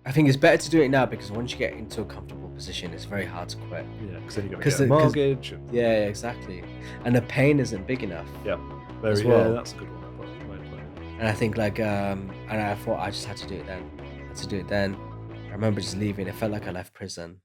I think it's better to do it now because once you get into a comfortable position, it's very hard to quit. Yeah, because then you've got to get a mortgage. Yeah, exactly. And the pain isn't big enough. Yeah, well. that's a good one. And I think and I thought I just had to do it then. I had to do it then. I remember just leaving. It felt like I left prison.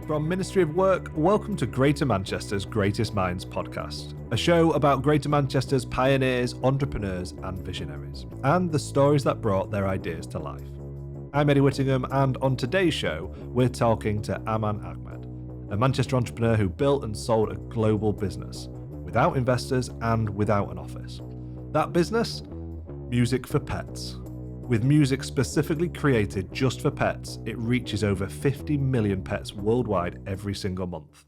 From Ministry of Work, welcome to Greater Manchester's Greatest Minds podcast, a show about Greater Manchester's pioneers, entrepreneurs and visionaries, and the stories that brought their ideas to life. I'm Eddie Whittingham, and on today's show, we're talking to Amman Ahmed, a Manchester entrepreneur who built and sold a global business, without investors and without an office. That business? MusicForPets. With music specifically created just for pets, it reaches over 50 million pets worldwide every single month.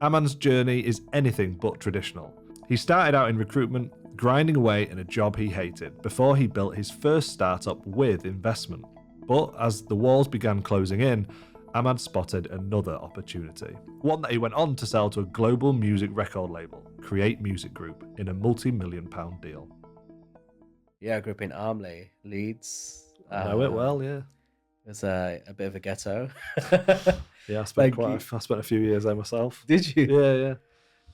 Amman's journey is anything but traditional. He started out in recruitment, grinding away in a job he hated, before he built his first startup with investment. But as the walls began closing in, Amman spotted another opportunity. One that he went on to sell to a global music record label, Create Music Group, in a multi-million-pound deal. Yeah, I grew up in Armley, Leeds. I know it well, yeah. It's a bit of a ghetto. Yeah, I spent a few years there myself. Did you?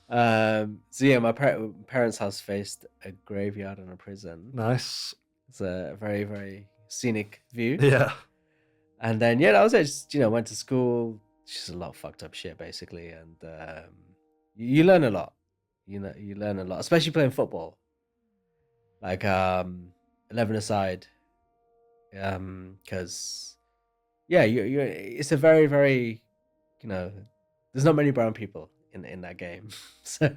Yeah. So yeah, my parents' house faced a graveyard and a prison. Nice. It's a very, very scenic view. Yeah. And then that was it. Just went to school. Just a lot of fucked up shit, basically. And you learn a lot. You learn a lot, especially playing football. Like 11-a-side, because it's a very, very, there's not many brown people in that game, so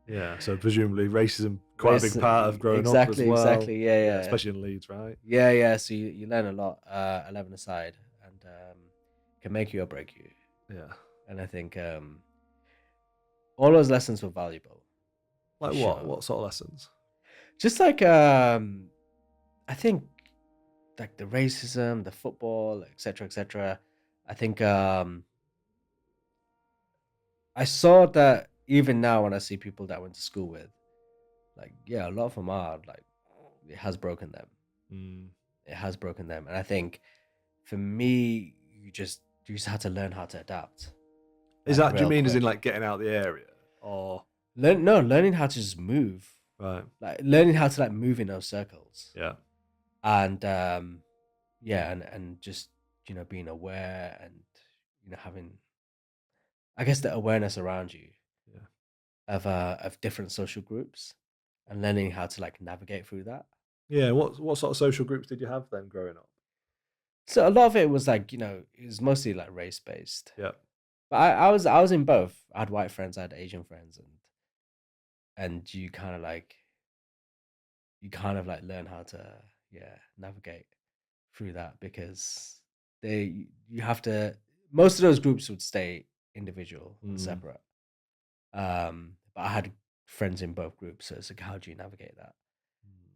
yeah. So presumably racism quite a big part of growing up as well. Exactly, yeah. Especially in Leeds, right? Yeah. So you learn a lot, 11-a-side, and can make you or break you. Yeah. And I think all those lessons were valuable. Like what? What sort of lessons? Just like I think like the racism, the football, etc. I think I saw that even now when I see people that I went to school with, like a lot of them are like it has broken them. It has broken them, and I think for me, you just have to learn how to adapt. Is that? Do you mean as in like getting out of the area, or learning how to just move? Right. Like learning how to like move in those circles. Yeah. And and just being aware and having, I guess, the awareness around you. Yeah. Of different social groups and learning how to like navigate through that. Yeah. What sort of social groups did you have then growing up? So a lot of it was like, it was mostly like race based. Yeah. But I was in both. I had white friends, I had Asian friends, and you kind of like learn how to navigate through that, because most of those groups would stay individual and separate, but I had friends in both groups, so it's like, how do you navigate that?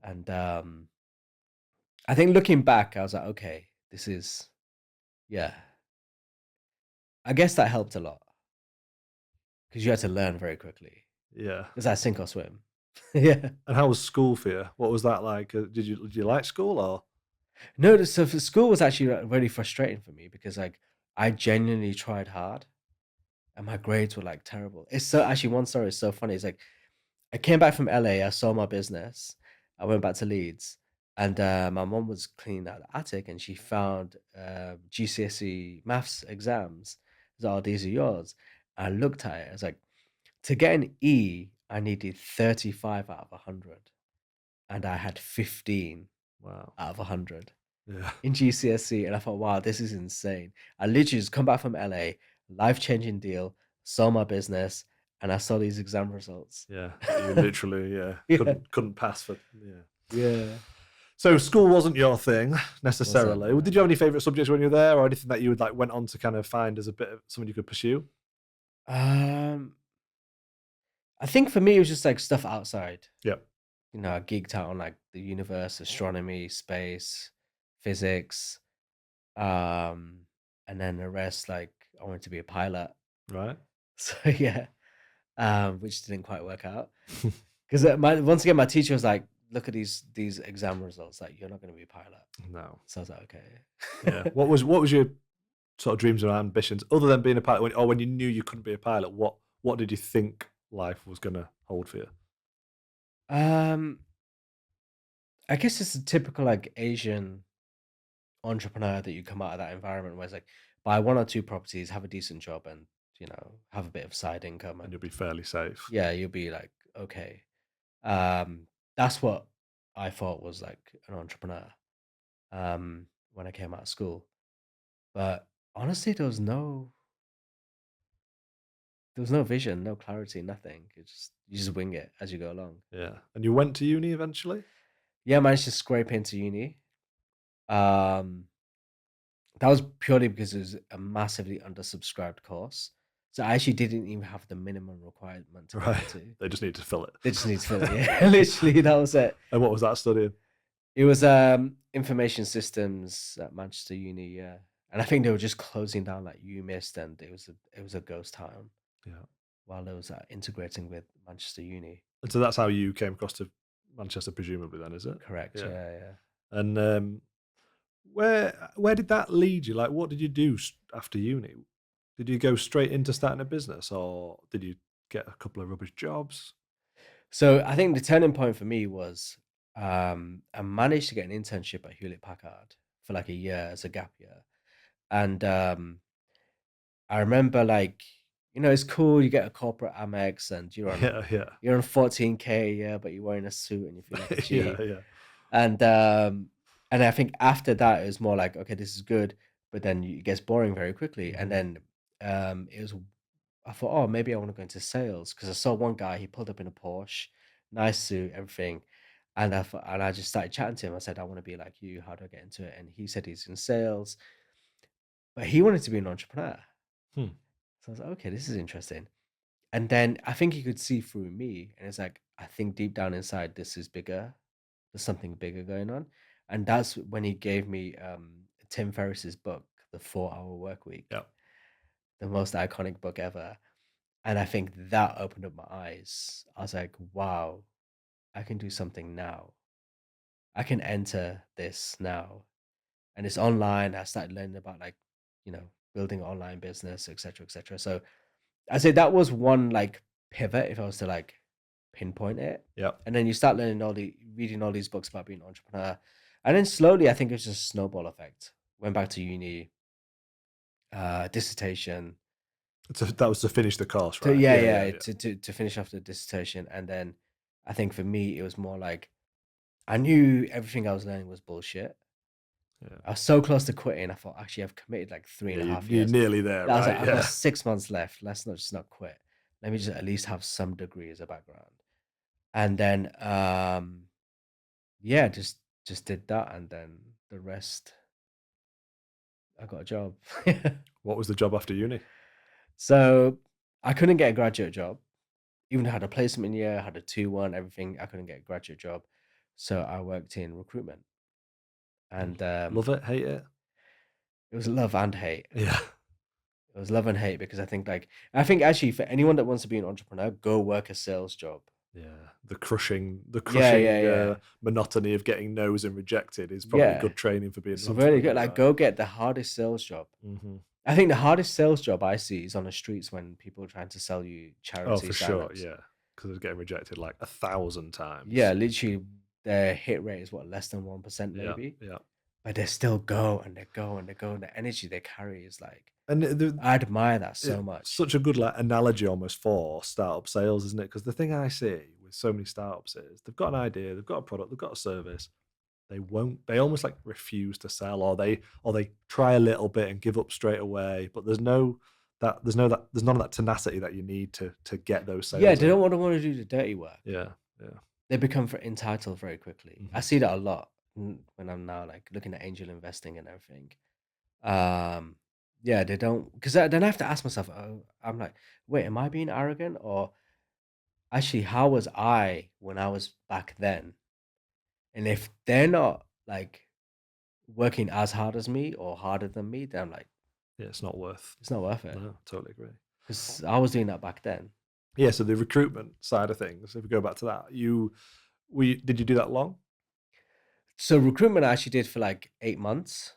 And I think looking back, I was like, okay, this is I guess that helped a lot, because you had to learn very quickly. Yeah. Because I sink or swim. Yeah. And how was school for you? What was that like? Did you like school, or? No, so for school was actually really frustrating for me, because like I genuinely tried hard, and my grades were like terrible. It's so actually one story is so funny. It's like I came back from LA, I sold my business, I went back to Leeds, and my mom was cleaning out the attic, and she found GCSE maths exams. I was like, oh, these are yours. I looked at it. I was like, to get an E, I needed 35 out of 100, and I had 15 Wow. out of 100 in GCSE, and I thought, wow, this is insane. I literally just come back from LA, life-changing deal, sold my business, and I saw these exam results. Yeah, you literally couldn't pass for yeah. So school wasn't your thing necessarily. Did you have any favorite subjects when you were there, or anything that you would like went on to kind of find as a bit of something you could pursue? I think for me it was just like stuff outside. Yeah. I geeked out on like the universe, astronomy, space, physics, and and then the rest, like I wanted to be a pilot. Right. So yeah, which didn't quite work out because my once again my teacher was like, "Look at these exam results. Like you're not going to be a pilot." No. So I was like, Yeah. "Okay." What was your sort of dreams and ambitions other than being a pilot? When you knew you couldn't be a pilot, what did you think life was going to hold for you? um, I guess it's a typical like Asian entrepreneur that you come out of that environment where it's like buy one or two properties, have a decent job, and have a bit of side income, And and you'll be fairly safe. yeah, you'll be like okay. Um, that's what I thought was like an entrepreneur when I came out of school. But honestly, there was no vision, no clarity, nothing. You just wing it as you go along. Yeah. And you went to uni eventually? Yeah, I managed to scrape into uni. Um, that was purely because it was a massively undersubscribed course. So I actually didn't even have the minimum requirement to get Right. into. They just need to fill it. They just need to fill it. Yeah, literally, that was it. And what was that studying? It was information systems at Manchester Uni, yeah. And I think they were just closing down like you missed, and it was a ghost town Yeah. while they was integrating with Manchester Uni. And so that's how you came across to Manchester, presumably, then, is it? Correct. Yeah. Yeah, yeah. And where did that lead you? Like, what did you do after uni? Did you go straight into starting a business, or did you get a couple of rubbish jobs? So I think the turning point for me was I managed to get an internship at Hewlett Packard for like a year as a gap year, and I remember like it's cool. You get a corporate Amex, and you're on Yeah, yeah, you're on 14K a year, but you're wearing a suit and you feel like a yeah, G. yeah. And and I think after that it was more like, okay, this is good, but then it gets boring very quickly. And Mhm. then it was I thought, oh, maybe I want to go into sales because I saw one guy, he pulled up in a Porsche, nice suit, everything. And I just started chatting to him. I said, I want to be like you. How do I get into it? And he said he's in sales, but he wanted to be an entrepreneur. Hmm. So I was like, okay, this is interesting. And then I think he could see through me, and it's like, I think deep down inside, this is bigger. There's something bigger going on. And that's when he gave me Tim Ferriss's book, The 4 Hour Work Week, Yeah. the most iconic book ever. And I think that opened up my eyes. I was like, wow, I can do something now. I can enter this now. And it's online. I started learning about like, building an online business, etc., etc. So I say that was one like pivot if I was to like pinpoint it. Yeah. And then you start reading all these books about being an entrepreneur. And then slowly I think it's just a snowball effect. Went back to uni, dissertation. So that was to finish the course, So right? yeah, Yeah, yeah, yeah, yeah, to finish off the dissertation. And then I think for me it was more like I knew everything I was learning was bullshit. yeah. I was so close to quitting. I thought actually I've committed like three and Yeah, a half you're years. nearly there, I was like, right? I've got Yeah. 6 months left. Let's not quit. Let me just at least have some degree as a background. And then yeah, just did that, and then the rest, I got a job. What was the job after uni? So I couldn't get a graduate job, even though I had a placement year, I had a 2-1, everything. I couldn't get a graduate job, so I worked in recruitment, and Love it, hate it? it was love and hate. Yeah. It was love and hate because I think actually for anyone that wants to be an entrepreneur, go work a sales job. Yeah. The Yeah, crushing yeah, yeah, monotony of getting no's and rejected is probably yeah. good training for being an It's really good. entrepreneur, Like, right? go get the hardest sales job. Hmm. I think the hardest sales job I see is on the streets when people are trying to sell you Oh, charity for sure, silence. yeah. Because it's getting rejected like 1,000 Yeah, times. literally, their hit rate is what, less than 1% Yeah, maybe, yeah. but they still go and they go and they go, and the energy they carry is like, And I admire that so it's much. such a good like analogy almost for startup sales, isn't it? Because the thing I see with so many startups is they've got an idea, they've got a product, they've got a service. They almost like refuse to sell, or they try a little bit and give up straight away. But there's none of that tenacity that you need to get those Yeah, sales they in. don't want to do the dirty work. Yeah, yeah. They become entitled very quickly. I Hmm. see that a lot when I'm now like looking at angel investing and everything. Um, yeah, they don't, because then I have to ask myself, oh, I'm like, wait, am I being arrogant, or actually, how was I when I was back then? And if they're not like working as hard as me or harder than me, then I'm like, Yeah, it's not worth. It's not worth it No, totally agree. because I was doing that back then. Yeah, so the recruitment side of things, if we go back to that, did you do that long? So recruitment I actually did for like 8 months,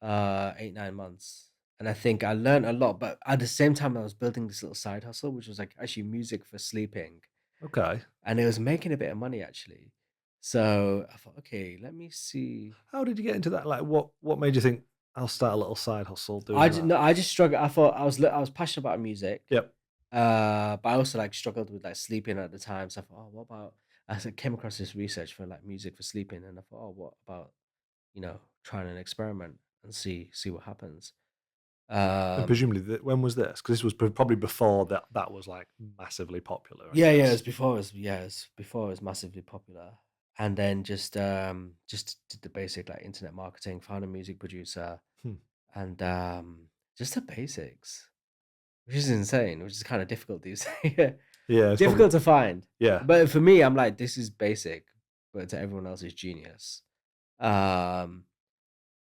8, 9 months. And I think I learned a lot, but at the same time, I was building this little side hustle, which was like actually music for sleeping. Okay. And it was making a bit of money actually. So I thought, okay, let me see. How did you get into that? Like, what made you think I'll start a little side hustle I doing just that? no, I just struggled. I thought I was passionate about music, Yep. but I also like struggled with like sleeping at the time. So I thought, oh, what about? Came across this research for like music for sleeping, and I thought, oh, what about trying an experiment and see what happens. And Um, presumably, when was this? Because this was probably before that was like massively popular, I yeah, it was guess. before it was yeah, it was before it was massively popular, and then just did the basic like internet marketing, found a music producer, Hmm. and just the basics, which is insane, which is kind of difficult these days. Yeah, Yeah, it's probably difficult to find, yeah. but for me, I'm like this is basic, but to everyone else is genius. Um,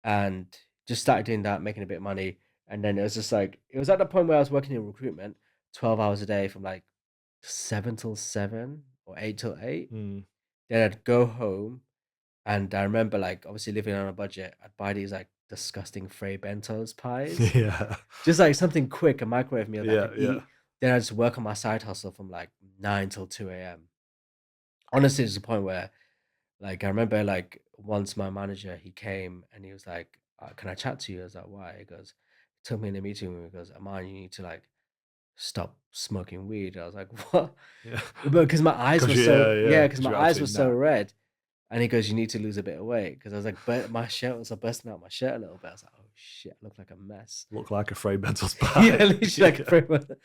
and just started doing that, making a bit of money. And then it was just like, it was at the point where I was working in recruitment 12 hours a day from like 7 till 7 or 8 till 8. Mm. Then I'd go home. And I remember, like, obviously living on a budget, I'd buy these like disgusting Frey Bentos pies, Yeah. just like something quick, a microwave meal that I Yeah. could Yeah. eat. Then I just work on my side hustle from like 9 till 2 a.m. Honestly, it's the point where like, I remember, like, once my manager, he came and he was like, "Can I chat to you?" I was like, "Why?" He goes, he took me in a meeting room. He goes, "Aman, you need to like stop smoking weed." I was like, "What?" Yeah. But because my eyes Because were yeah, so yeah. yeah, because Because my you're eyes were absolutely so knackered. red. And he goes, "You need to lose a bit of weight." Because I was like, but my shirt was bursting out my shirt a little bit. I was like, "Oh shit, I look like a mess." Look like a Frey Bentos Yeah, pie. literally like a Yeah. framework.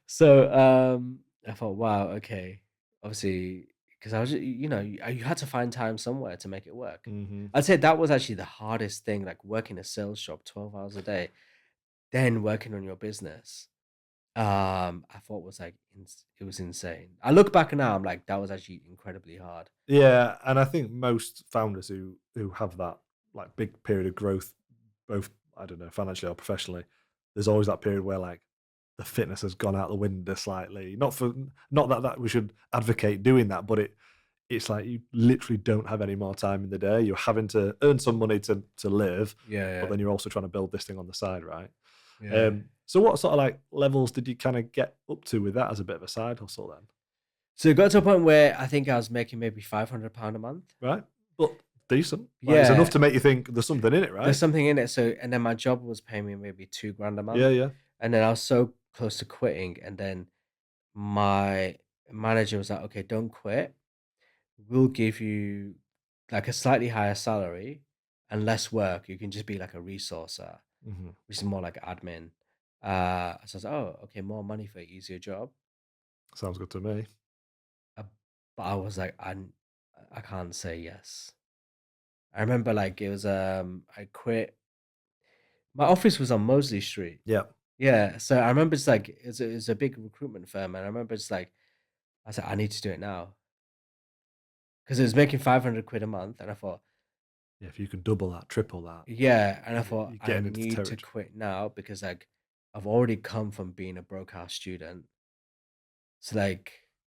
So I thought, wow, okay. Obviously, because I was, you had to find time somewhere to make it work. Hmm. I'd say that was actually the hardest thing, like working a sales job 12 hours a day, then working on your business. I thought was like it was insane. I look back now, I'm like, that was actually incredibly hard. Yeah, and I think most founders who have that like big period of growth, both I don't know financially or professionally, there's always that period where like the fitness has gone out the window slightly. Not that we should advocate doing that, but it's like you literally don't have any more time in the day. You're having to earn some money to live, but Yeah, then you're also trying to build this thing on the side, right? yeah. So what sort of like levels did you kind of get up to with that as a bit of a side hustle then? So it got to a point where I think I was making maybe £500 a month. Right? But decent. Like it's enough Yeah, to make you think there's something in it, there's right? something in it. So, and then my job was paying me maybe 2 grand a Yeah, month. yeah. And then I was so close to quitting. And then my manager was like, okay, don't quit. We'll give you like a slightly higher salary and less work. You can just be like a resourcer, Mhm. which is more like admin. So I was like, oh, okay, more money for an easier job. Sounds good to me. Uh, but I was like, I can't say yes. I remember like it was I quit. My office was on Mosley Street. Yeah. Yeah, so I remember it's like it's a big recruitment firm, and I remember it's like I said I need to do it now because it was making 500 quid a month, and I thought, Yeah, if you can double that, triple that, yeah, and I thought you're I getting into need to territory. quit now because like I've already come from being a broke ass student, so like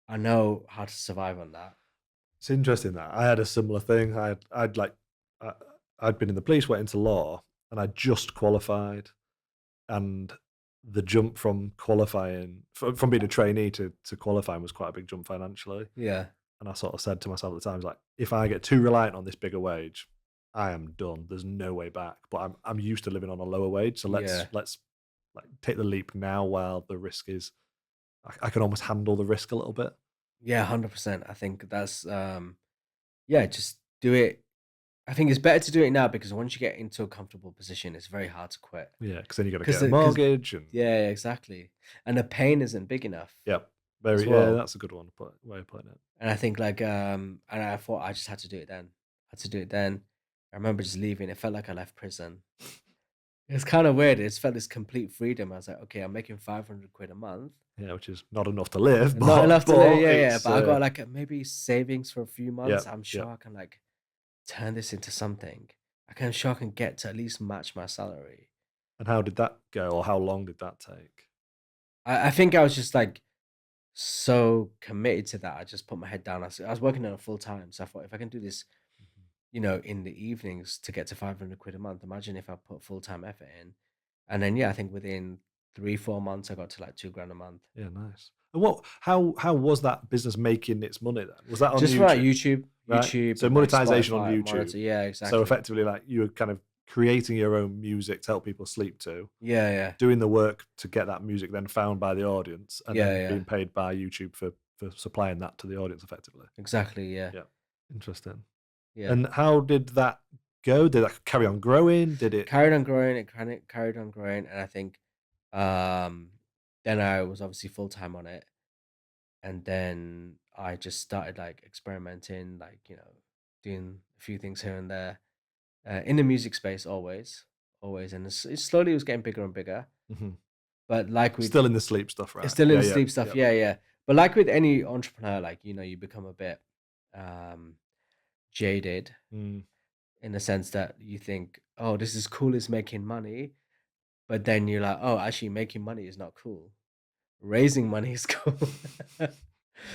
I know how to survive on that. It's interesting that I had a similar thing. I'd like I, I'd been in the police, went into law, and I just qualified. And the jump from qualifying from being a trainee to qualifying was quite a big jump financially. Yeah, And I sort of said to myself at the time, like, if I get too reliant on this bigger wage, I am done. There's no way back. But I'm used to living on a lower wage, so yeah, let's like take the leap now while the risk is. I can almost handle the risk a little bit. yeah, 100%. I think that's yeah, just do it. I think it's better to do it now because once you get into a comfortable position, it's very hard to quit. Yeah, because then you got to get Because, a because, mortgage and yeah, exactly. And the pain isn't big enough yeah, as very yeah. well. That's a good one. Way of putting it. And I think like, and I thought I just had to do it then. I had to do it then. I remember just leaving. It felt like I left prison. It's kind of weird. It just felt this complete freedom. I was like, okay, I'm making 500 quid a month. Yeah, which is not enough to live, Not enough to live. but Yeah, yeah. it's But I got like maybe savings for a few yeah, months. I'm yeah. sure I can like turn this into something. I can sure I can get to at least match my salary. And how did that go, or how long did that take? I think I was just like so committed to that. I just put my head down. I was working on it full time, so I thought if I can do this, Mhm. in the evenings to get to 500 quid a month, imagine if I put full time effort in. And then yeah, I think within 3 4 months I got to like 2 grand a month. Yeah, nice. And how was that business making its money then? Was that on Just for like YouTube? YouTube, Right. YouTube So and like monetization on Spotify YouTube. monitor. Yeah, So exactly. effectively, like you were kind of creating your own music to help people sleep to, Yeah, yeah, doing the work to get that music then found by the audience, and yeah, then yeah. being paid by YouTube for supplying that to the audience effectively. Exactly. Yeah, Yeah. Interesting. yeah. And how did that go? Did that carry on growing? Did it? Carried on growing. It kind of carried on growing, and I think um then I was obviously full time on it, and then I just started like experimenting, like doing a few things here and there in the music space, always, and it slowly was getting bigger and bigger. Mhm. But like with Still in the sleep stuff, it's right? still in Yeah, the yeah, sleep stuff, yeah. yeah, yeah. But like with any entrepreneur, like you become a bit um jaded Mm. in the sense that you think, oh, this is cool, it's making money, but then you're like, oh, actually, making money is not cool. Raising money is cool.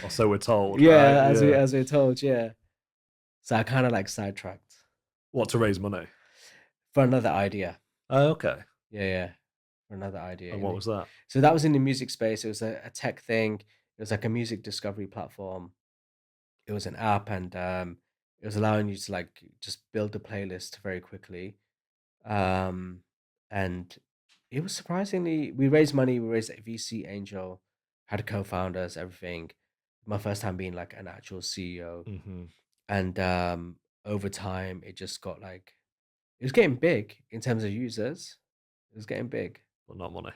Or so we're told, right? Yeah, Yeah. as we're told, yeah. So I kind of like sidetracked What, to raise money? for another idea. Oh, okay. Yeah, yeah, for another idea. And what was that? So that was in the music space. It was a tech thing. It was like a music discovery platform. It was an app, and it was allowing you to like just build a playlist very quickly. Um, and it was surprisingly, we raised money. We raised a VC angel, had co-founders, everything. My first time being like an actual CEO, Mhm. and over time, it just got like it was getting big in terms of users. It was getting big. But not money.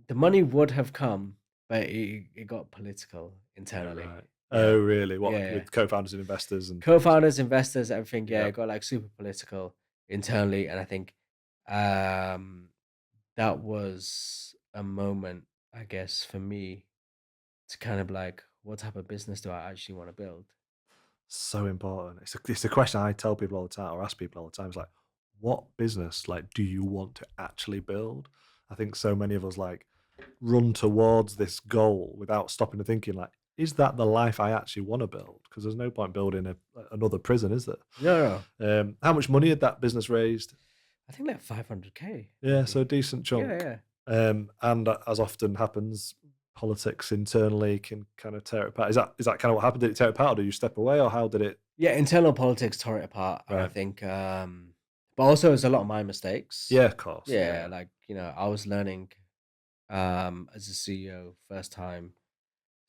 The money would have come, but it got political Yeah, internally. right. Oh, Yeah, really? yeah, What, yeah. with co-founders and investors and Co-founders, investors, everything. Yeah, yeah. it got like super political internally, and I think um, that was a moment, I guess, for me to kind of like, what type of business do I actually want to build? So important. It's a question I tell people all the time, or ask people all the time. It's like, what business like do you want to actually build? I think so many of us like run towards this goal without stopping and thinking like, is that the life I actually want to build? Because there's no point building another prison, is there? No, no, How much money had that business raised? I think like 500K, Yeah, so a maybe. decent Yeah, chunk. yeah. And as often happens, politics internally can kind of tear it apart. Is that kind of what happened? Did it tear it apart, or did you step away, or how did it? Yeah, internal politics tore it apart, and I Right. think, but also it's a lot of my mistakes. Yeah, of course. Yeah, Yeah, yeah. like I was learning as a CEO first time,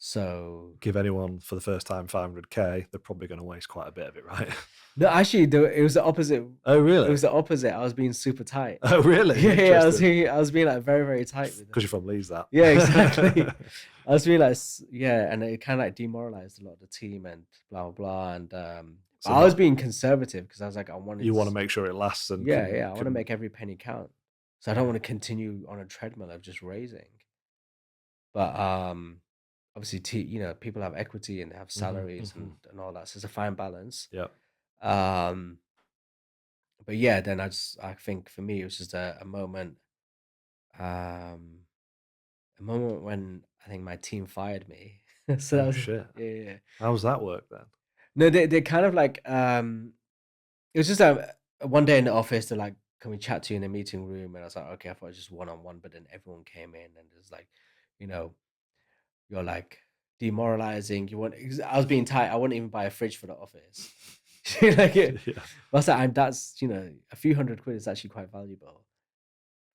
so Give anyone for the first time 500K, they're probably going to waste quite a bit of it, right? no, actually, it was the opposite. Oh, It was really? the opposite. I was being super tight. Oh, really? Yeah, yeah, Interesting. I was being like very, very tight with Because them. you're from Leeds, that. Yeah, exactly. I was being like, yeah, and it kind of like demoralized a lot of the team and blah blah blah. And but So I was not being conservative because I was like, I wanted, you want to make sure it lasts and yeah, can yeah, I want to can make every penny count. So I don't yeah. want to continue on a treadmill of just raising. But obviously, people have equity and they have Hmm, salaries hmm. and all that. So it's a fine balance. Yeah. Um, but yeah, then I think for me it was just um, a moment when I think my team fired me. So that Oh, was shit. yeah, yeah, yeah. How does that work then? No, they kind of like it was just one day in the office. They're like, "Can we chat to you in a meeting room?" And I was like, "Okay." I thought it was just one on one, but then everyone came in and it was like, you know, you're like demoralizing. You want? 'Cause I was being tight. I wouldn't even buy a fridge for the office. Like it. Yeah. But I was like, that's a few hundred quid is actually quite valuable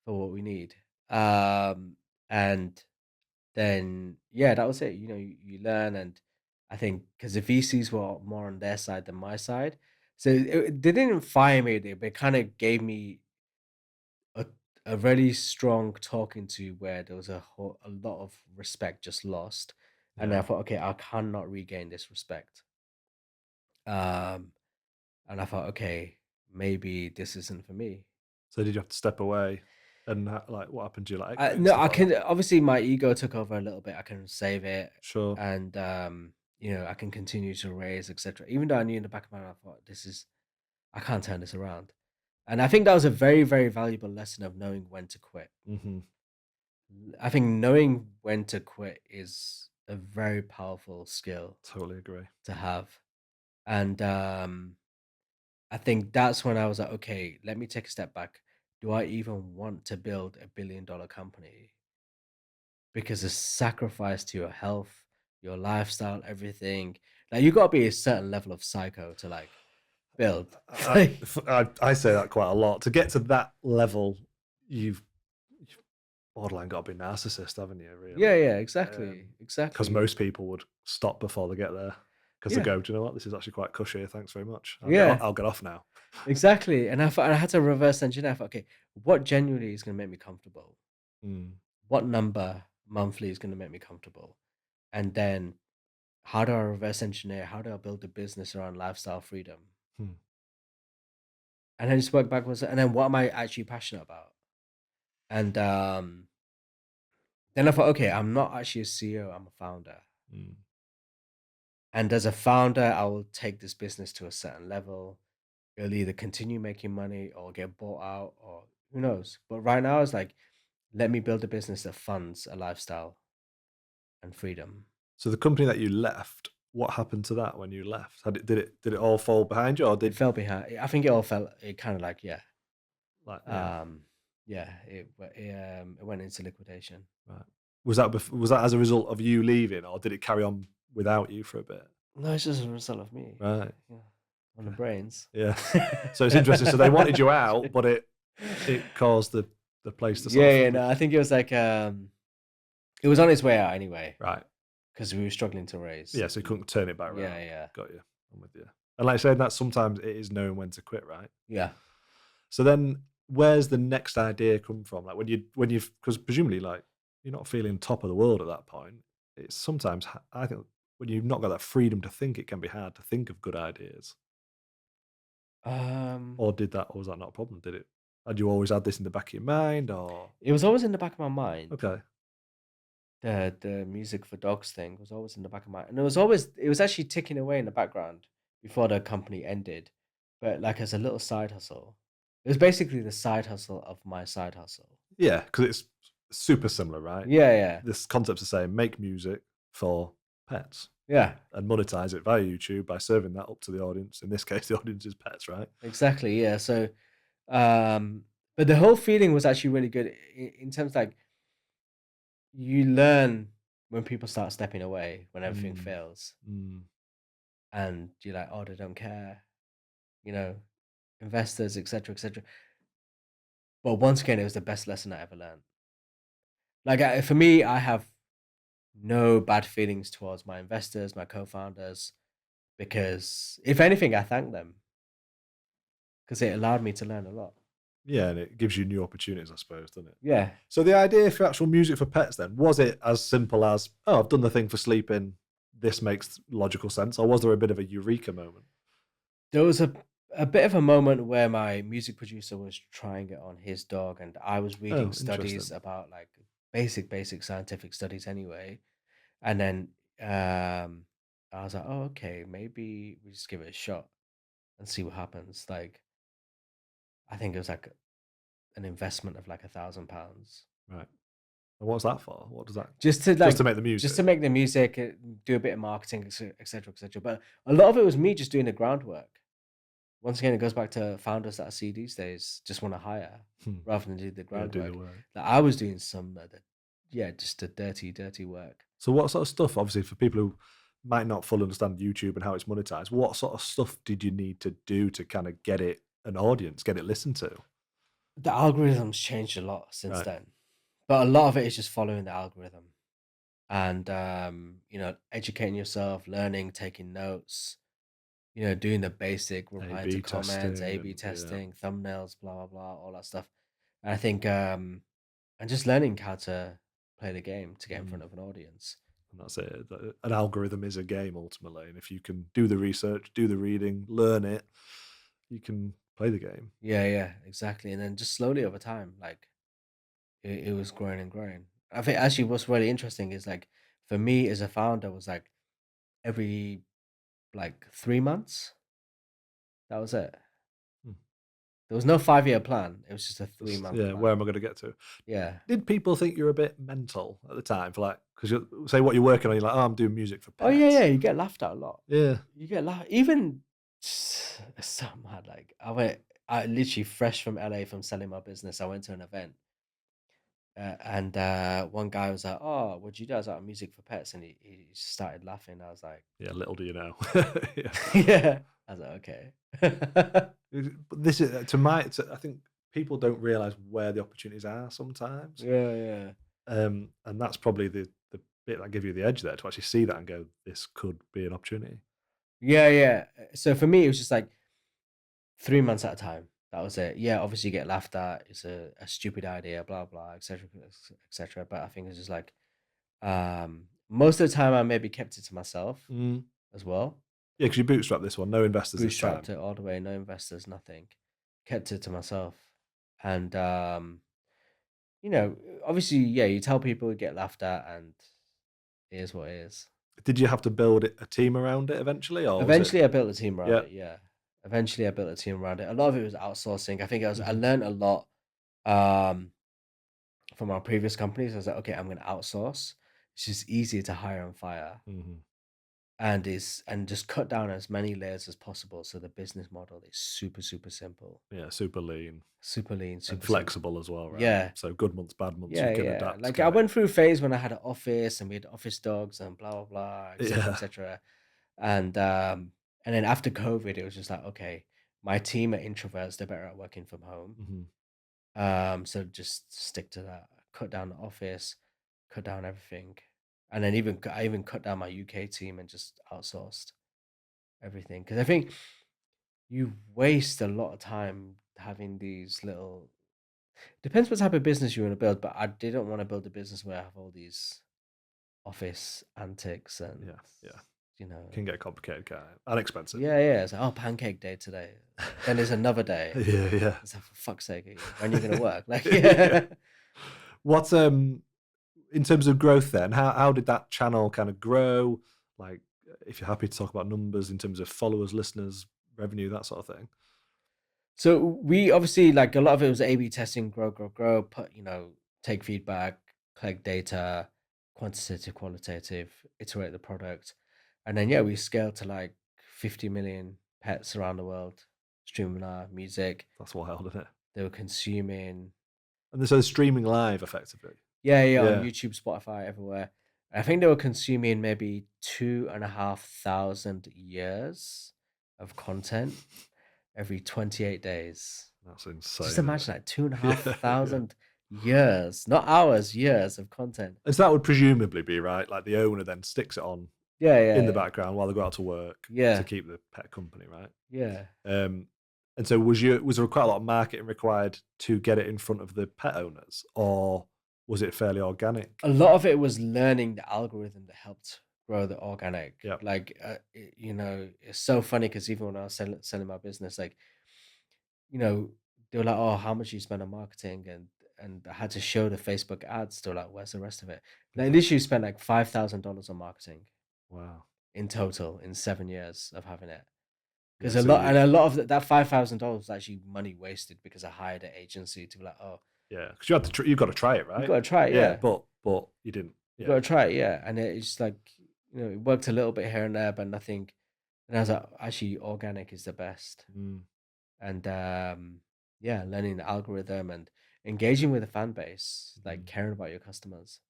for what we need. And then yeah, that was it. You learn, and I think because the VCs were more on their side than my side, so they didn't fire me. They kind of gave me a a really strong talking to where there was a lot of respect just lost, and Yeah. I thought, okay, I cannot regain this respect. Um, and I thought, okay, maybe this isn't for me. So did you have to step away? And like, what happened to your like equity and No, stuff I like that? can obviously my ego took over a little bit. I can save it, Sure. and I can continue to raise, etc. Even though I knew in the back of my mind, I thought I can't turn this around. And I think that was a very, very valuable lesson of knowing when to quit. Hmm. I think knowing when to quit is a very powerful skill Totally agree. to have. And I think that's when I was like, okay, let me take a step back. Do I even want to build $1 billion company? Because the sacrifice to your health, your lifestyle, everything, like you gotta be a certain level of psycho to like build. Like, I say that quite a lot. To get to that level, you've borderline got to be narcissist, haven't you? yeah, Really, yeah, exactly. because Exactly. most people would stop before they get there because they Yeah. go, "Do you know what? This is actually quite cushy. Thanks very much. Yeah. I'll get off now." Exactly. And I thought I had to reverse engineer. I thought, okay, what genuinely is gonna make me comfortable? Mm, What number monthly is gonna make me comfortable? And then how do I reverse engineer? How do I build a business around lifestyle freedom? hmm. And then just work backwards. And then what am I actually passionate about? And then I thought, okay, I'm not actually a CEO, I'm a founder. Mm. And as a founder, I will take this business to a certain level. It'll either continue making money or get bought out or who knows. But right now it's like, let me build a business that funds a lifestyle and freedom. So the company that you left, what happened to that when you left? Did it all fall behind you, or It did fell behind. I think it all fell. It kind of like like yeah, um, yeah. It went into liquidation. right? Was that as a result of you leaving, or did it carry on without you for a bit? No, it's just a result of me. Right. Yeah, on the Okay. brains. Yeah. So it's interesting. So they wanted you out, but it caused the place to sort Yeah, of yeah. No, I think it was like it was on its way out anyway right. because we were struggling to raise. Yeah. So you couldn't turn it back Yeah, round. yeah, Got you. I'm with you. And like I said, that sometimes it is knowing when to quit, right? yeah. So then, where's the next idea come from? Like when you've because presumably like you're not feeling top of the world at that point. It's sometimes I think when you've not got that freedom to think, it can be hard to think of good ideas. Um, Or was that not a problem? Had you always had this in the back of your mind? Or it was always in the back of my mind. okay, The music for dogs thing was always in the back of my, and it was actually ticking away in the background before the company ended, but like as a little side hustle. It was basically the side hustle of my side hustle. yeah, because it's super similar, right? Yeah, yeah, This concept's the same: make music for pets yeah. and monetize it via YouTube by serving that up to the audience. In this case, the audience is pets, right? Exactly. Yeah. So, um, but the whole feeling was actually really good in terms like you learn when people start stepping away when everything Mm, fails, mm. and you're like, oh, they don't care, you know, investors, etc., etc. But once again, it was the best lesson I ever learned. Like for me, I have no bad feelings towards my investors, my co-founders, because if anything, I thank them because it allowed me to learn a lot. Yeah, and it gives you new opportunities, I suppose, doesn't it? Yeah, So the idea for actual music for pets then, was it as simple as, oh, I've done the thing for sleeping, this makes logical sense, or was there a bit of a eureka moment? there was a bit of a moment where my music producer was trying it on his dog, and I was reading Oh, studies interesting. about like basic scientific studies anyway, and then I was like, oh, okay, maybe we just give it a shot and see what happens. Like, I think it was like an investment of like £1,000 Right. And what's that for? What does that just to just to like make the just to music? make the music, do a bit of marketing, etc., etc. But a lot of it was me just doing the groundwork. Once again, it goes back to founders that I see these days just want to hire Hmm. rather than do the Yeah, do the groundwork. work. That I was doing some of the, yeah, just the dirty work. So what sort of stuff, obviously for people who might not fully understand YouTube and how it's monetized, what sort of stuff did you need to do to kind of get it an audience, get it listened to? The algorithms changed a lot since Right. then, but a lot of it is just following the algorithm and educating yourself, learning, taking notes, doing the basic A replying to B comments, testing A/B and yeah. testing, thumbnails, blah blah blah, all that stuff. And I think and just learning how to play the game to get in Mm. front of an audience. And that's it. An algorithm is a game ultimately, and if you can do the research, do the reading, learn it, you can play the game. Yeah, yeah, exactly. And then just slowly over time, like it was growing and growing. I think actually what's really interesting is like for me as a founder was like every like 3 months. That was it. Hmm. There was no 5-year plan. It was just a 3-month Yeah, plan. where am I going to get to? Yeah. Did people think you're a bit mental at the time for like, because you say what you're working on, you're like, oh, I'm doing music for Oh yeah, pets. yeah. You get laughed at a lot. Yeah. You get laughed. Even it's so mad. Like I literally fresh from LA from selling my business. I went to an event, and one guy was like, "Oh, what do you do?" I was like, "Music for pets," and he started laughing. I was like, Yeah, little do you know. Yeah. "Yeah." I was like, "Okay." But this is I think people don't realize where the opportunities are sometimes. Yeah, yeah. And that's probably the bit that give you the edge there to actually see that and go, this could be an opportunity. Yeah, yeah. So for me, it was just like 3 months at a time. That was it. Yeah, obviously you get laughed at. It's a stupid idea, blah blah, etc., etc. But I think it's just like most of the time I maybe kept it to myself Mm. as well. Yeah, because you bootstrap this one, no investors this Bootstrapped time. it all the way, no investors, nothing. Kept it to myself. And you know, obviously, yeah, you tell people, you get laughed at, and it is what it is. Did you have to build a team around it eventually, or was it? Eventually, I built a team around Yeah. it. Yeah. Eventually, I built a team around it. A lot of it was outsourcing. I think I Mhm. learned a lot um, from our previous companies. I was like, okay, I'm going to outsource. It's just easier to hire and fire, Mhm. and just cut down as many layers as possible. So the business model is super, super simple, Yeah, super lean super lean, and super simple. flexible as well, right? Yeah. So good months, bad months, you Yeah, can yeah. adapt, Like I can't went through a phase when I had an office and we had office dogs and blah blah blah, you? etc. Yeah. etc. And and then after COVID, it was just like, okay, my team are introverts, they're better at working from home. Mhm. So just stick to that. Cut down the office, cut down everything. And then I even cut down my UK team and just outsourced everything. Because I think you waste a lot of time having these little depends what type of business you want to build, but I didn't want to build a business where I have all these office antics and Yeah, yeah. you know Can get complicated, can't it? And expensive. yeah, yeah. It's like, oh, pancake day today. Then there's another day. Yeah, yeah. It's like, for fuck's sake, when you're gonna work? Like, Yeah. yeah. What, in terms of growth then, how did that channel kind of grow? Like, if you're happy to talk about numbers in terms of followers, listeners, revenue, that sort of thing. So we obviously like a lot of it was A/B testing, grow, grow, grow. Put take feedback, collect data, quantitative, qualitative, iterate the product, and then yeah, we scaled to like 50 million pets around the world streaming our music. That's wild, isn't it? They were consuming And so streaming live effectively. yeah, yeah, on Yeah. YouTube, Spotify, everywhere. I think they were consuming maybe 2,500 years of content every 28 days. That's Just insane, isn't imagine it? that, two and a half Yeah, yeah. thousand years, not hours, years of content. And so that would presumably be right, like the owner then sticks it on Yeah, in the yeah, background while they go out to work to yeah, keep the pet company, right? yeah. Um, and so was there quite a lot of marketing required to get it in front of the pet owners, or was it fairly organic? A lot of it was learning the algorithm that helped grow the organic. Yeah. Like, it's so funny because even when I was selling my business, like, they were like, "Oh, how much you spend on marketing?" And I had to show the Facebook ads. They were like, "Where's the rest of it?" And I literally spent like $5,000 on marketing Wow. in total in 7 years of having it. Yeah. Because So you, a lot of that $5,000 was actually money wasted because I hired an agency to be like, "Oh, yeah, because you had to you've got to try it, you right? gotta try it, Yeah, yeah, but you didn't. you Yeah. gotta try it, yeah." And it's like, it worked a little bit here and there, but nothing. And I was like, actually, organic is the best. Mm. And yeah, learning the algorithm and engaging with the fan base, like Mhm. caring about your customers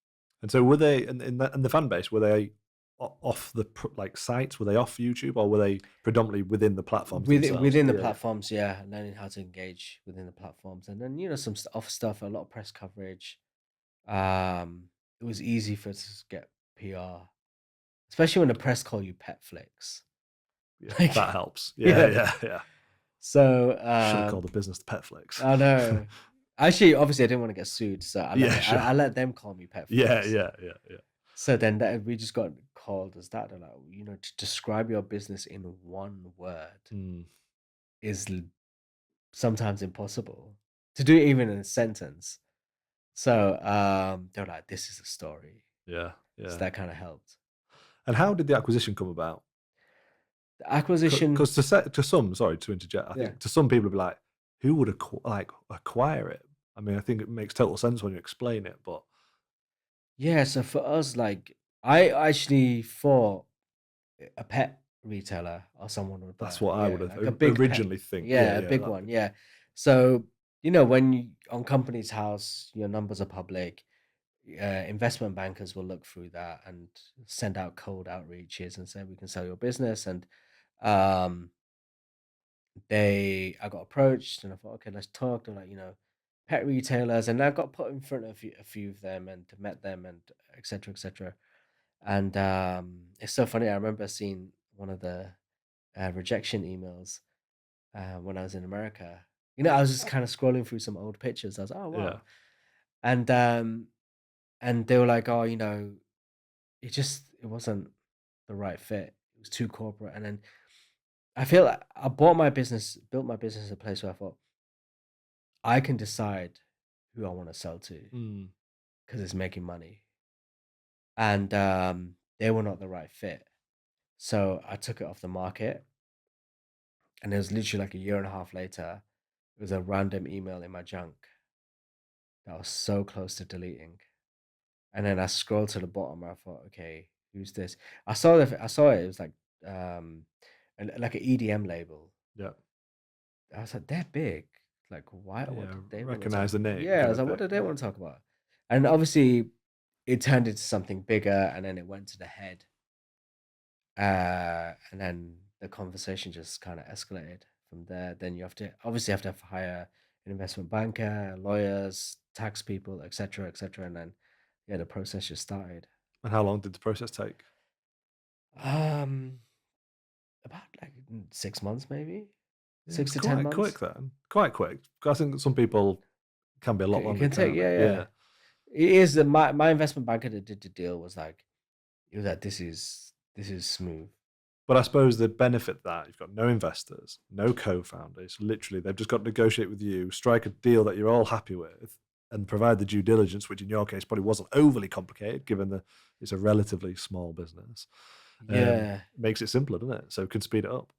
And so were they in the fan base? Were they off the like sites? Were they off YouTube, or were they predominantly within the platforms themselves? within the Yeah. platforms. Yeah, learning how to engage within the platforms, and then some off stuff, a lot of press coverage. It was easy for us to get PR, especially when the press call you pet flicks. Yeah, that Like, helps. Yeah, yeah. yeah, yeah. So Should have called the business Petflix. I know. Actually, obviously, I didn't want to get sued, so Yeah, sure. I let them call me pet Yeah, flicks. yeah, yeah, yeah. So then we just got called as that. They're like, to describe your business in one word Mm, is sometimes impossible to do it even in a sentence. So they're like, this is a story. yeah, So yeah. that kind of helped. And how did the acquisition come about? The acquisition, Because to some, sorry to interject, I yeah. think to some people it'd be like, who would acquire it? I mean, I think it makes total sense when you explain it, but Yeah, so for us, like I actually thought a pet retailer or someone would buy that's it. what I would Yeah, have like a big pet. originally think. Yeah, Yeah, a yeah, big that'd one. be Yeah. So, when you on Company's House, your numbers are public. Investment bankers will look through that and send out cold outreaches and say we can sell your business. And um, I got approached and I thought, okay, let's talk. They're like, pet retailers, and I got put in front of a few of them and met them and etc. etc. And it's so funny. I remember seeing one of the rejection emails when I was in America. I was just kind of scrolling through some old pictures. I was, oh yeah. wow, and they were like, oh, it wasn't the right fit. It was too corporate, and then I feel like I built my business in a place where I thought I can decide who I want to sell to Mm, because it's making money, and they were not the right fit. So I took it off the market, and it was literally like a year and a half later. It was a random email in my junk that I was so close to deleting. And then I scrolled to the bottom. And I thought, okay, who's this? I saw it. It was like um, like an EDM label. yeah, I was like, they're big. Like, why? What yeah. did they want to talk Recognize the about? name, Yeah, I kind was of like, what thing. did they Yeah, want to talk about? And obviously, it turned into something bigger, and then it went to the head, and then the conversation just kind of escalated from there. Then you have to hire an investment banker, lawyers, tax people, etc., etc., and then yeah, the process just started. and how long did the process take? Um, about like 6 months, maybe Yeah, it six was to ten quite quick months. then. Quite quick. I think some people can be a lot It longer, can take, can't yeah, they? yeah. Yeah. It is my investment banker that did the deal was like, it was like this is smooth. But I suppose the benefit that you've got no investors, no co-founders. Literally, they've just got to negotiate with you, strike a deal that you're all happy with, and provide the due diligence, which in your case probably wasn't overly complicated, given that it's a relatively small business. Yeah. Makes it simpler, doesn't it? So it can speed it up.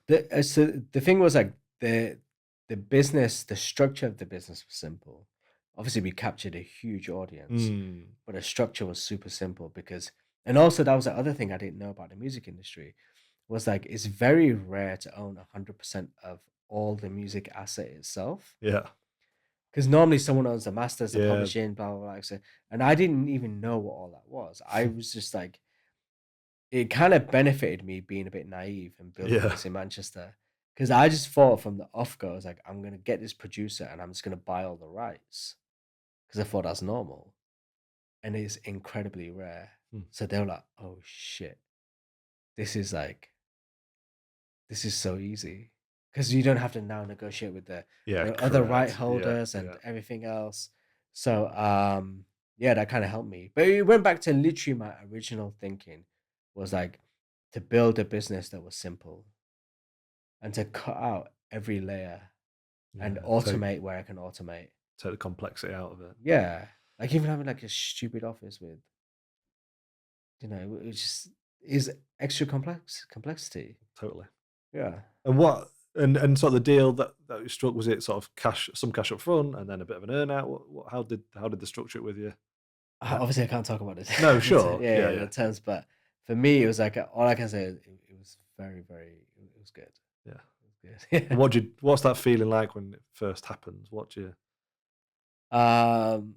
The thing was like the structure of the business was simple. Obviously, we captured a huge audience, Mm, but the structure was super simple because, and also that was the other thing I didn't know about the music industry was like it's very rare to own 100% of all the music asset itself. yeah, Because normally someone owns the masters, the yeah, publishing, blah blah blah. And I didn't even know what all that was. I was just like, it kind of benefited me being a bit naive and building yeah, this in Manchester. Because I just thought from the off go, I was like, I'm gonna get this producer and I'm just gonna buy all the rights. Because I thought that's normal. And it's incredibly rare. mm, So they were like, oh shit, this is like this is so easy. Because you don't have to now negotiate with yeah. the other right Correct. Yeah, holders and yeah, everything else. So yeah, that kind of helped me. But it went back to literally my original thinking was like to build a business that was simple and to cut out every layer and yeah. automate where I can automate. Take the complexity out of it. Yeah. Like even having like a stupid office with, it just is extra complexity. Totally. Yeah. And what and sort of the deal that you struck, was it sort of cash, some cash up front, and then a bit of an earn out? How did they structure it with you? Yeah. Obviously, I can't talk about it. No, sure. Yeah, Yeah, yeah, the yeah, terms, but for me, it was like all I can say is it was very, very, it was good. yeah. It was good. And what's that feeling like when it first happens? What do you um,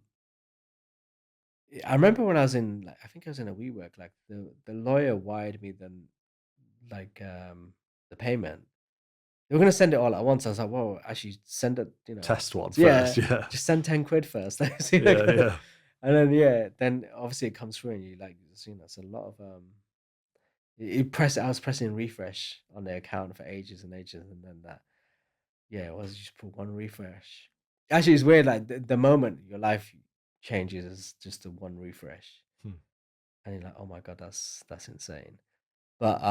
I remember when I was in, like, I think I was in a WeWork, like the lawyer wired me the payment. They were gonna send it all at once. I was like, whoa, actually send it, test one yeah, first? Yeah, just send 10 quid first. See, like, yeah, yeah, and then yeah, then obviously it comes through and you like, it's a lot of I was pressing refresh on the account for ages and ages, and then yeah, it was you just put one refresh. Actually, it's weird. Like the moment your life changes is just a one refresh, Hmm. and you're like, oh my god, that's insane. But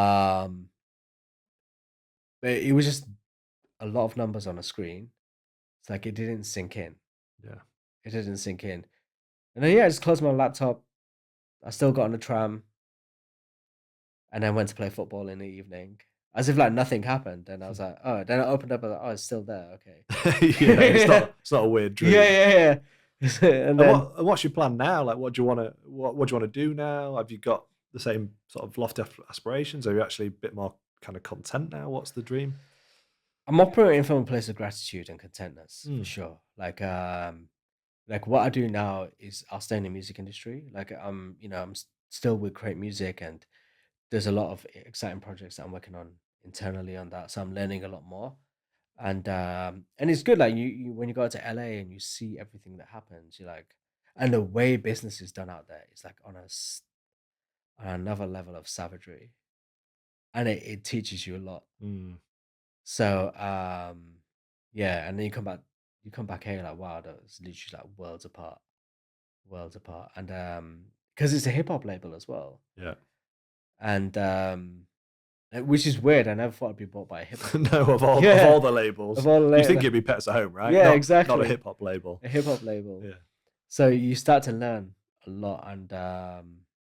it was just a lot of numbers on a screen. It's like it didn't sink in. yeah. It didn't sink in, and then yeah, I just closed my laptop. I still got on the tram, and then went to play football in the evening. as if like nothing happened. And I was like, oh, then I opened up, I was like, oh, it's still there. Yeah, Okay. it's not a weird Yeah, dream. yeah, yeah. And And then what's your plan now? Like, what do you want to do now? Have you got the same sort of lofty aspirations? Are you actually a bit more kind of content now? What's the dream? I'm operating from a place of gratitude and contentness for Mm, sure. Like what I do now is I'll stay in the music industry. Like still with create music, and there's a lot of exciting projects that I'm working on internally on that. So I'm learning a lot more. And it's good, like you when you go to LA and you see everything that happens, you're like, and the way business is done out there is like on another level of savagery. And it teaches you a lot. mm, So yeah, and then you come back here like wow, that's literally like worlds apart. And because it's a hip hop label as well. yeah. And which is weird. I never thought I'd be bought by a hip hop No, label. of Yeah, all the of labels, all the you think labels. it'd be Pets at Home, right? Yeah, Not a exactly. hip hop label. A hip hop label. Yeah. So you start to learn a lot, and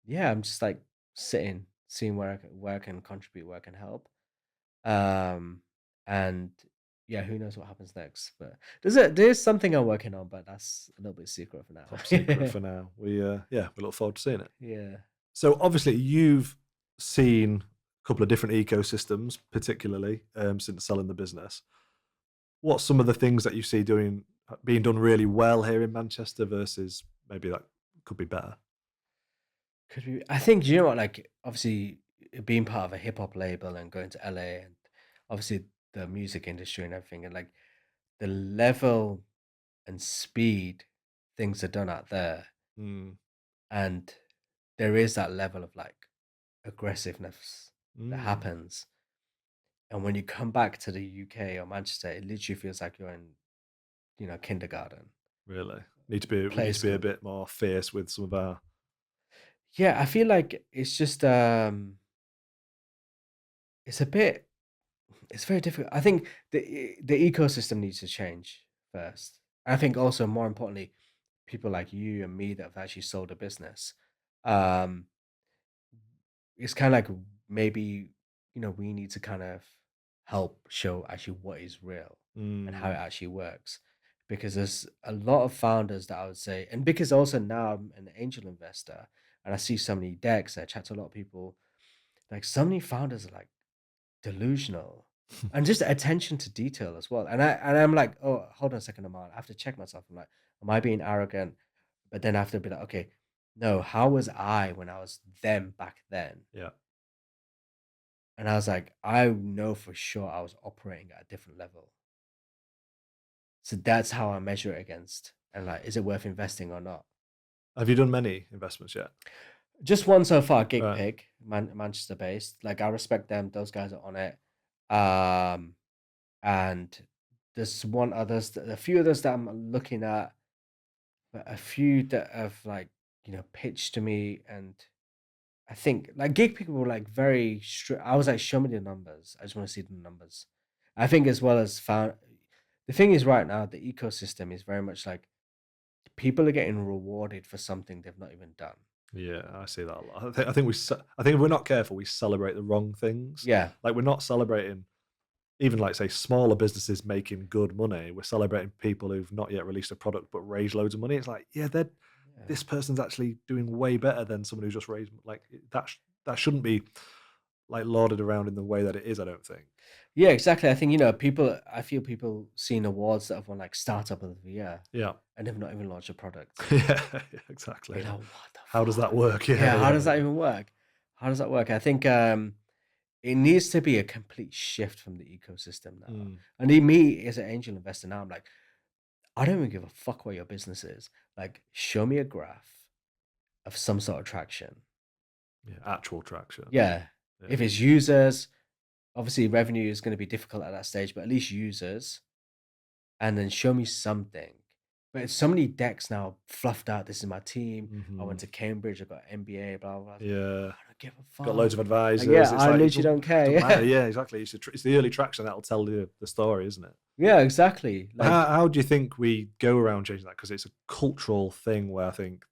yeah, I'm just like sitting, seeing where I can contribute, where I can help. Um, and yeah, who knows what happens next? But there's something I'm working on, but that's a little bit secret for Top now. secret for now. We look forward to seeing it. Yeah. So obviously you've seen a couple of different ecosystems, particularly since selling the business. What's some of the things that you see being done really well here in Manchester versus maybe that could be better? Could we? I think you know what, like obviously being part of a hip hop label and going to LA, and obviously the music industry and everything, and like the level and speed things are done out there, Mm, and there is that level of like aggressiveness that mm, happens. And when you come back to the UK or Manchester, it literally feels like you're in, kindergarten, really. We play need to be a school. bit more fierce with some of our. Yeah, I feel like it's just it's a bit it's very difficult. I think the ecosystem needs to change first. I think also more importantly, people like you and me that have actually sold a business. Um, it's kind of like maybe we need to kind of help show actually what is real and how it Mm, actually works, because there's a lot of founders that I would say, and because also now I'm an angel investor and I see so many decks, I chat to a lot of people, like so many founders are like delusional, and just attention to detail as well. And I'm like, oh, hold on a second, Amal, I have to check myself. I'm like, am I being arrogant? But then I have to be like, okay, no, how was I when I was them back then? yeah. And I was like, I know for sure I was operating at a different level. So that's how I measure it against. And like, is it worth investing or not? Have you done many investments yet? Just one so far, Gig Right. Pig, Manchester based. Like I respect them; those guys are on it. Um, and there's a few others that I'm looking at, but a few that have like pitched to me, and I think like Gig Pig were like very strict. I was like, show me the numbers. I just want to see the numbers. I think as well as found the thing is right now the ecosystem is very much like people are getting rewarded for something they've not even done. Yeah, I see that a lot. I think if we're not careful, we celebrate the wrong things. Yeah, Like we're not celebrating even like say smaller businesses making good money. We're celebrating people who've not yet released a product but raised loads of money. It's like, yeah, yeah. this person's actually doing way better than someone who just raised like that shouldn't be like lauded around in the way that it is, I don't think. Yeah, exactly. I think, I feel people seeing awards that have won like startup of the year Yeah. and have not even launched a product. Yeah, exactly. You're like, what the How does that fuck? work? Yeah, Yeah, how yeah, does that yeah. even work? How does that work? I think it needs to be a complete shift from the ecosystem now. Mm, And in me as an angel investor now, I'm like, I don't even give a fuck what your business is. Like, show me a graph of some sort of traction. yeah, actual traction. Yeah. Yeah. If it's users, obviously revenue is going to be difficult at that stage, but at least users, and then show me something. But it's so many decks now fluffed out. This is my team. I Hmm. went to Cambridge. I got MBA. Blah blah. Blah. Yeah. I don't give a Got loads fuck. of Like, advisors. yeah, It's I like literally don't it doesn't matter. care. Yeah, exactly. It's the early traction that'll tell you the story, isn't it? Yeah, exactly. Like, How do you think we go around changing that? Because it's a cultural thing where I think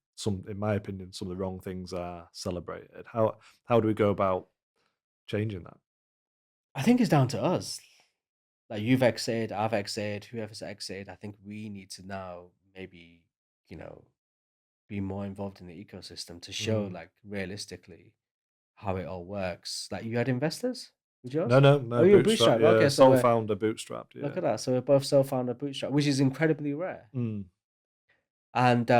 in my opinion, some of the wrong things are celebrated. How do we go about changing that? I think it's down to us. Like you've exited, I've exited, whoever's exited. I think we need to now maybe, you know, be more involved in the ecosystem to show Mm. like realistically how it all works. Like you had investors with No, yours? no, Oh, no, you're bootstrap. bootstrap. Yeah, Okay, so sole we're founder, bootstrapped. look Yeah. at that. So we're both self-founder bootstrap, which is incredibly rare. Mm. And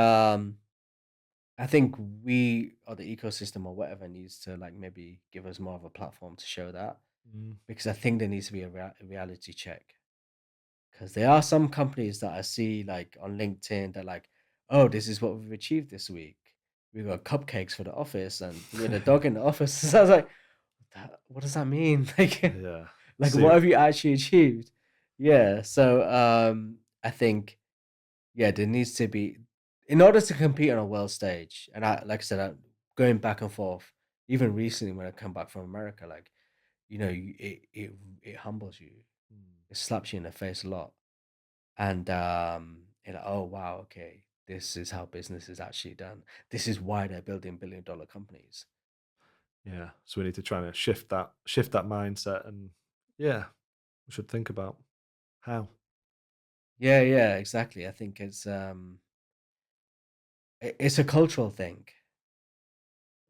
I think we or the ecosystem or whatever needs to like maybe give us more of a platform to show that Mm. because I think there needs to be a reality check. Because there are some companies that I see like on LinkedIn that like, oh, this is what we've achieved this week. We got cupcakes for the office and with a dog in the office. So I was like, what does that mean? Yeah. Like what Zero. have you actually achieved? Yeah. So I think there needs to be in order to compete on a world stage, and I like I said, going back and forth, even recently when I come back from America, like, it humbles you. Mm. It slaps you in the face a lot. And you're like, oh wow, okay, this is how business is actually done. This is why they're building billion-dollar companies. Yeah. So we need to try and shift that mindset, and yeah, we should think about how. Yeah, yeah, exactly. I think it's a cultural thing,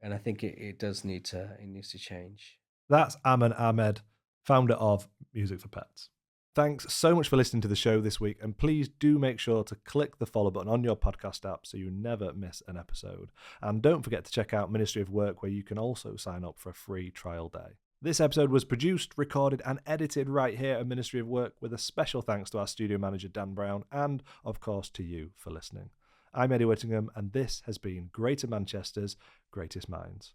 and I think it does need to it needs to change. That's Amman Ahmed, founder of Music for Pets. Thanks so much for listening to the show this week, and please do make sure to click the follow button on your podcast app so you never miss an episode. And don't forget to check out Ministry of Work, where you can also sign up for a free trial day. This episode was produced, recorded, and edited right here at Ministry of Work, with a special thanks to our studio manager, Dan Brown, and, of course, to you for listening. I'm Eddie Whittingham, and this has been Greater Manchester's Greatest Minds.